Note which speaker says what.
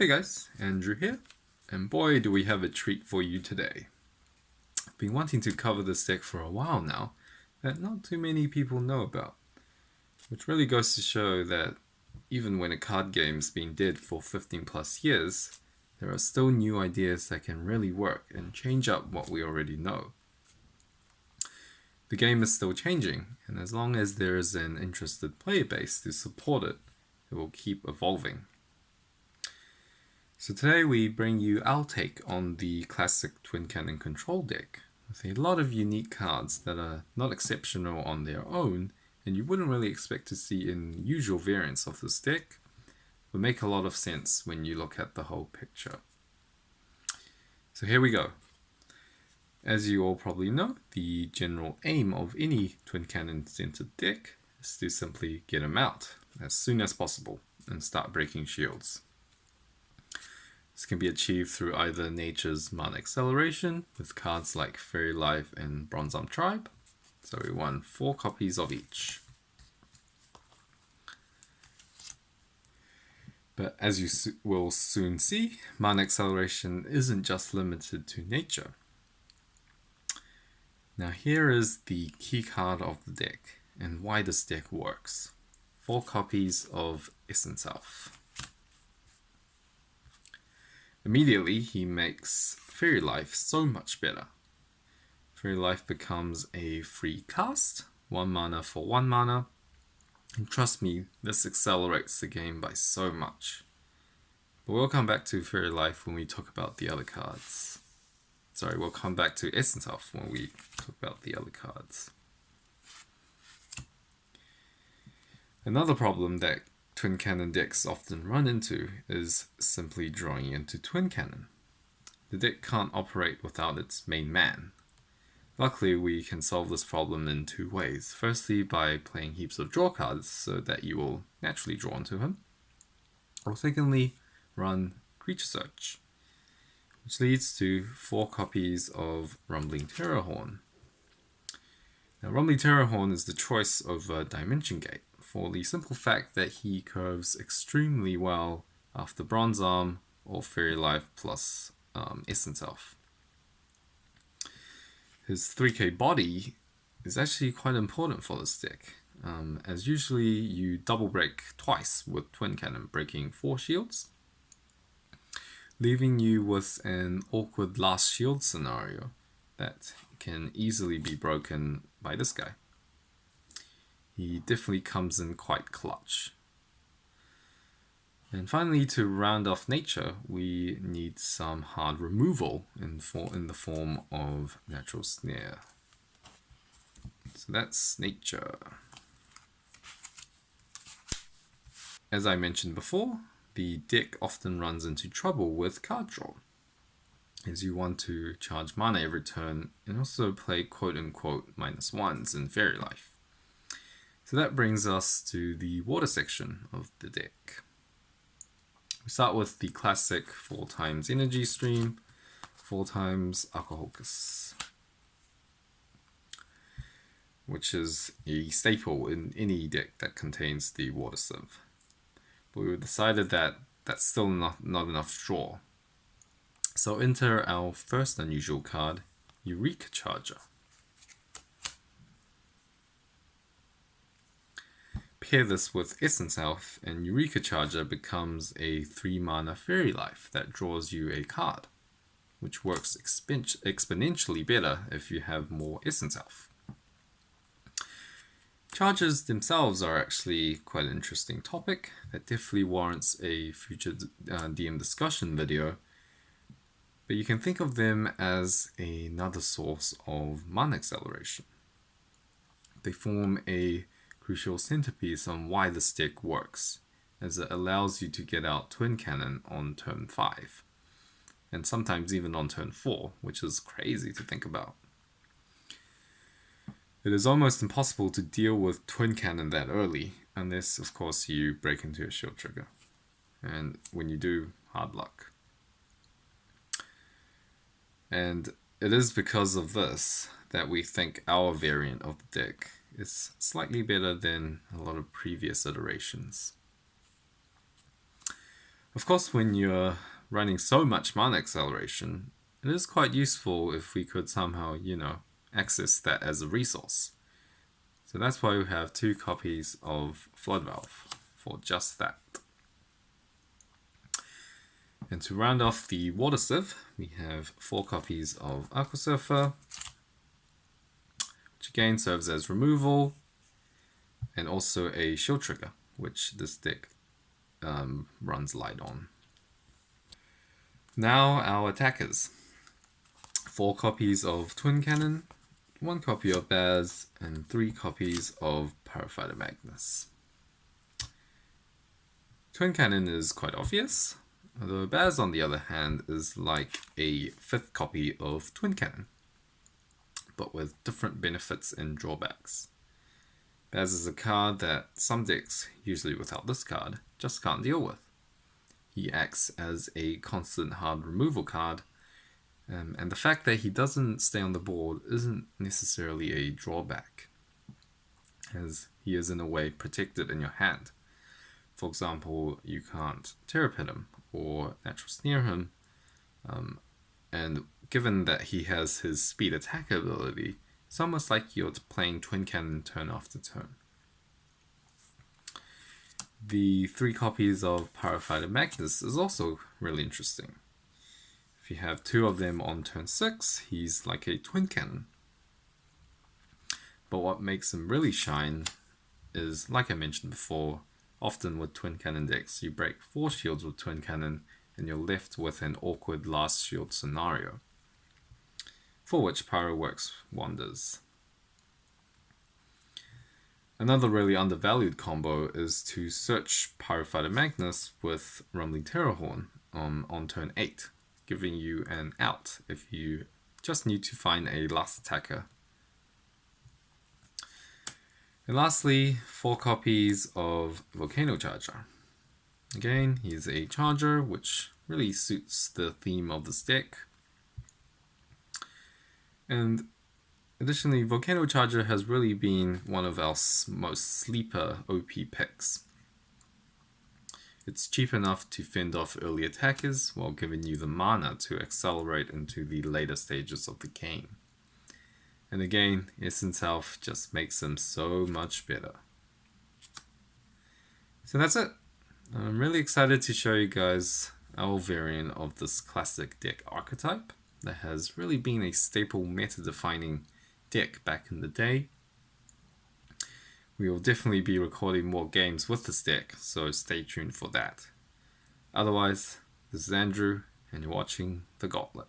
Speaker 1: Hey guys, Andrew here, and boy do we have a treat for you today. I've been wanting to cover this deck for a while now that not too many people know about, which really goes to show that even when a card game's been dead for 15 plus years, there are still new ideas that can really work and change up what we already know. The game is still changing, and as long as there is an interested player base to support it, it will keep evolving. So today we bring you our take on the classic Twin Cannon control deck, with a lot of unique cards that are not exceptional on their own, and you wouldn't really expect to see in usual variants of this deck, but make a lot of sense when you look at the whole picture. So here we go. As you all probably know, the general aim of any Twin Cannon centered deck is to simply get them out as soon as possible and start breaking shields. This can be achieved through either nature's mana acceleration with cards like Faerie Life and Bronze Arm Tribe, so we want 4 copies of each. But as you will soon see, mana acceleration isn't just limited to nature. Now here is the key card of the deck and why this deck works. 4 copies of Essence Elf. Immediately, he makes Faerie Life so much better. Faerie Life becomes a free cast, 1 mana for 1 mana, and trust me, this accelerates the game by so much. But we'll come back to Faerie Life when we talk about the other cards. Sorry, we'll come back to Essence Elf when we talk about the other cards. Another problem that Twin Cannon decks often run into is simply drawing into Twin Cannon. The deck can't operate without its main man. Luckily, we can solve this problem in 2 ways. Firstly, by playing heaps of draw cards so that you will naturally draw into him. Or secondly, run Creature Search, which leads to 4 copies of Rumbling Terahorn. Now, Rumbling Terahorn is the choice over Dimension Gate, for the simple fact that he curves extremely well after Bronze Arm or Faerie Life plus Essence Elf. His 3k body is actually quite important for this deck, as usually you double break twice with Twin Cannon, breaking 4 shields, leaving you with an awkward last shield scenario that can easily be broken by this guy. He definitely comes in quite clutch. And finally, to round off nature, we need some hard removal in the form of Natural Snare. So that's nature. As I mentioned before, the deck often runs into trouble with card draw, as you want to charge mana every turn and also play quote-unquote -1s in Faerie Life. So that brings us to the water section of the deck. We start with the classic 4 times Energy Stream, 4 times Aqua Hulcus, which is a staple in any deck that contains the water civ. But we decided that that's still not enough draw. So enter our first unusual card, Eureka Charger. Pair this with Essence Elf, and Eureka Charger becomes a 3 mana Faerie Life that draws you a card, which works exponentially better if you have more Essence Elf. Chargers themselves are actually quite an interesting topic that definitely warrants a future DM discussion video, but you can think of them as another source of mana acceleration. They form a crucial centerpiece on why this deck works, as it allows you to get out Twin Cannon on turn 5, and sometimes even on turn 4, which is crazy to think about. It is almost impossible to deal with Twin Cannon that early, unless of course you break into a shield trigger, and when you do, hard luck. And it is because of this that we think our variant of the deck is slightly better than a lot of previous iterations. Of course, when you're running so much mana acceleration, it is quite useful if we could somehow, access that as a resource. So that's why we have 2 copies of Flood Valve for just that. And to round off the Water Civ, we have 4 copies of Aqua Surfer, which again serves as removal, and also a shield trigger, which this deck runs light on. Now our attackers. 4 copies of Twin Cannon, 1 copy of Baz, and 3 copies of Pyrofighter Magnus. Twin Cannon is quite obvious, although Baz on the other hand is like a 5th copy of Twin Cannon, but with different benefits and drawbacks. Baz is a card that some decks, usually without this card, just can't deal with. He acts as a constant hard removal card, and the fact that he doesn't stay on the board isn't necessarily a drawback, as he is in a way protected in your hand. For example, you can't Terror Pit him or Natural Snare him, and given that he has his speed attack ability, it's almost like you're playing Twin Cannon turn after turn. The 3 copies of Pyrofighter Magnus is also really interesting. If you have 2 of them on turn 6, he's like a Twin Cannon. But what makes him really shine is, like I mentioned before, often with Twin Cannon decks, you break 4 shields with Twin Cannon and you're left with an awkward last shield scenario, for which Pyro works wonders. Another really undervalued combo is to search Pyrofighter Magnus with Rumbling Terahorn on turn 8, giving you an out if you just need to find a last attacker. And lastly, 4 copies of Volcano Charger. Again, he's a charger, which really suits the theme of this deck. And additionally, Volcano Charger has really been one of our most sleeper OP picks. It's cheap enough to fend off early attackers while giving you the mana to accelerate into the later stages of the game. And again, Essence Health just makes him so much better. So that's it. I'm really excited to show you guys our variant of this classic deck archetype that has really been a staple meta-defining deck back in the day. We will definitely be recording more games with this deck, so stay tuned for that. Otherwise, this is Andrew, and you're watching The Gauntlet.